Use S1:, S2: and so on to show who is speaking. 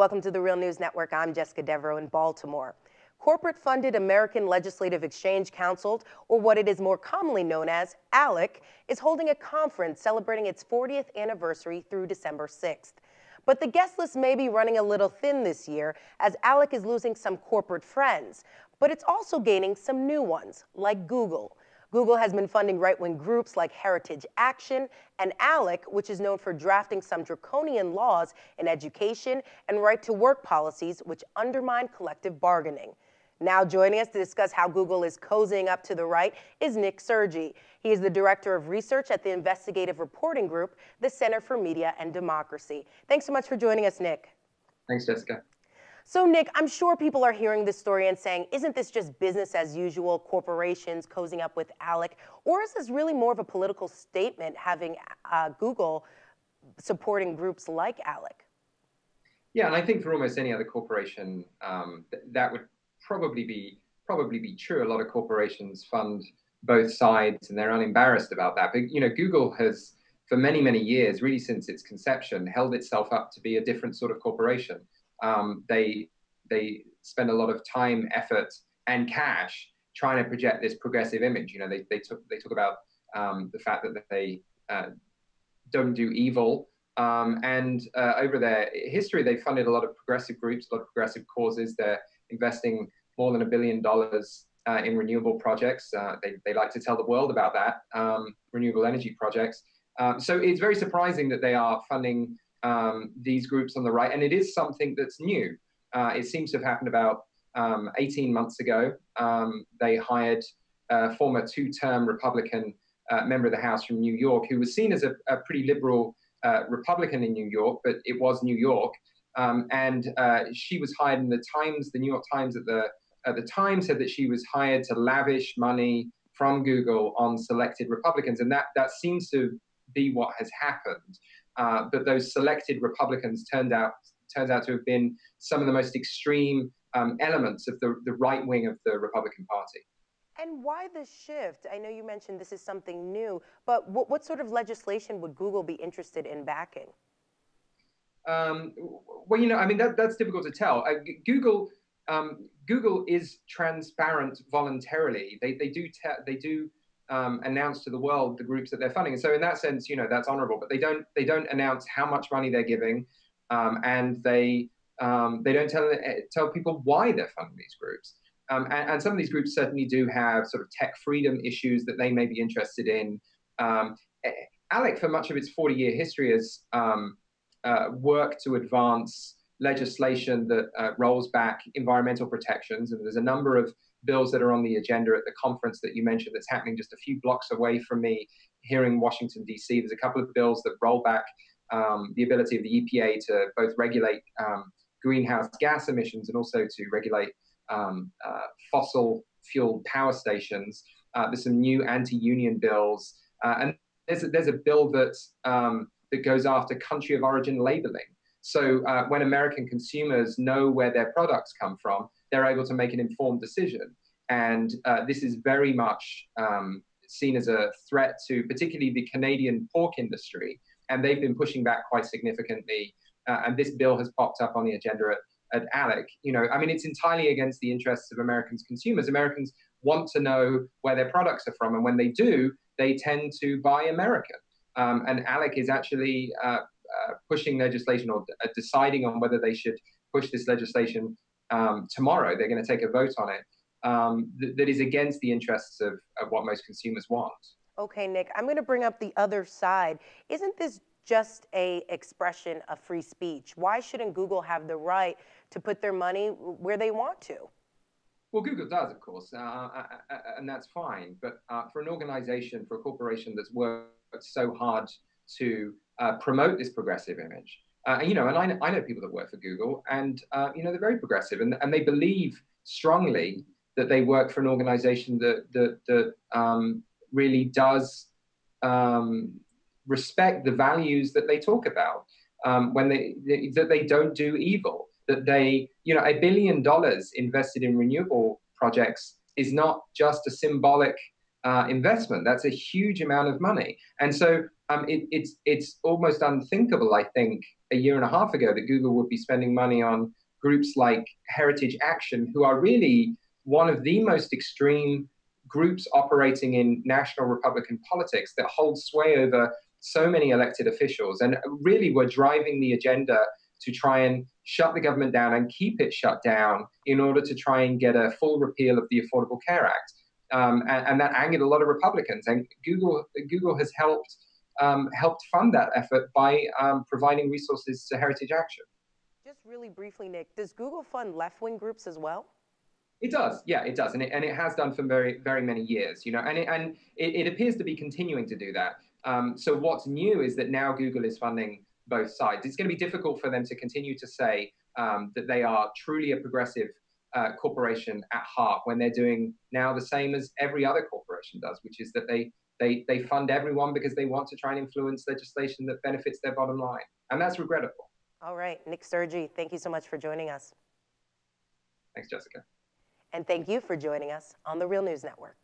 S1: Welcome to the Real News Network. I'm Jessica Devereaux in Baltimore. Corporate-funded American Legislative Exchange Council, or what it is more commonly known as ALEC, is holding a conference celebrating its 40th anniversary through December 6th. But the guest list may be running a little thin this year, as ALEC is losing some corporate friends. But it's also gaining some new ones, like Google. Google has been funding right-wing groups like Heritage Action, and ALEC, which is known for drafting some draconian laws in education and right-to-work policies which undermine collective bargaining. Now joining us to discuss how Google is cozying up to the right is Nick Sergi. He is the Director of Research at the investigative reporting group, the Center for Media and Democracy. Thanks so much for joining us, Nick.
S2: Thanks, Jessica.
S1: So, Nick, I'm sure people are hearing this story and saying, isn't this just business as usual, corporations cozying up with ALEC? Or is this really more of a political statement, having Google supporting groups like ALEC?
S2: Yeah, and I think for almost any other corporation, that would probably be true. A lot of corporations fund both sides, and they're unembarrassed about that. But Google has, for many, many years, really since its conception, held itself up to be a different sort of corporation. They spend a lot of time, effort, and cash trying to project this progressive image. They talk about the fact that they don't do evil, and over their history, they funded a lot of progressive groups, a lot of progressive causes. They're investing more than $1 billion in renewable projects. They like to tell the world about that, renewable energy projects. So it's very surprising that they are funding these groups on the right, and it is something that's new. It seems to have happened about 18 months ago. They hired a former two-term Republican member of the House from New York, who was seen as a pretty liberal Republican in New York, but it was New York. And she was hired in the Times. The New York Times at the time said that she was hired to lavish money from Google on selected Republicans, and that seems to be what has happened. But those selected Republicans turns out to have been some of the most extreme elements of the right wing of the Republican Party.
S1: And why the shift? I know you mentioned this is something new, but what sort of legislation would Google be interested in backing?
S2: Well, I mean, that's difficult to tell. Google is transparent voluntarily. They do announce to the world the groups that they're funding, and so in that sense, that's honorable. But they don't announce how much money they're giving, and they don't tell people why they're funding these groups. And some of these groups certainly do have sort of tech freedom issues that they may be interested in. ALEC, for much of its 40-year history, has worked to advance legislation that rolls back environmental protections, and there's a number of bills that are on the agenda at the conference that you mentioned that's happening just a few blocks away from me here in Washington, D.C. There's a couple of bills that roll back the ability of the EPA to both regulate greenhouse gas emissions and also to regulate fossil fuel power stations. There's some new anti-union bills, and there's a bill that goes after country of origin labeling. So when American consumers know where their products come from, they're able to make an informed decision. And this is very much seen as a threat to particularly the Canadian pork industry. And they've been pushing back quite significantly. And this bill has popped up on the agenda at ALEC. I mean, it's entirely against the interests of Americans' consumers. Americans want to know where their products are from. And when they do, they tend to buy American. And ALEC is actually pushing legislation or deciding on whether they should push this legislation tomorrow. They're going to take a vote on it that is against the interests of what most consumers want.
S1: Okay, Nick, I'm going to bring up the other side. Isn't this just an expression of free speech? Why shouldn't Google have the right to put their money where they want to?
S2: Well, Google does, of course, and that's fine. But for an organization, for a corporation that's worked so hard to promote this progressive image, and I know people that work for Google, and they're very progressive, and they believe strongly that they work for an organization that really does respect the values that they talk about, that they don't do evil, that they, $1 billion invested in renewable projects is not just a symbolic investment. That's a huge amount of money. And so it's almost unthinkable, I think, a year and a half ago that Google would be spending money on groups like Heritage Action, who are really one of the most extreme groups operating in national Republican politics that hold sway over so many elected officials and really were driving the agenda to try and shut the government down and keep it shut down in order to try and get a full repeal of the Affordable Care Act. And that angered a lot of Republicans. And Google has helped fund that effort by providing resources to Heritage Action.
S1: Just really briefly, Nick, does Google fund left-wing groups as well?
S2: It does, yeah, it does, and it has done for very, very many years, you know, and it appears to be continuing to do that. So what's new is that now Google is funding both sides. It's going to be difficult for them to continue to say that they are truly a progressive corporation at heart when they're doing now the same as every other corporation does, which is that they fund everyone because they want to try and influence legislation that benefits their bottom line, and that's regrettable.
S1: All right, Nick Sturgey, thank you so much for joining us.
S2: Thanks, Jessica.
S1: And thank you for joining us on the Real News Network.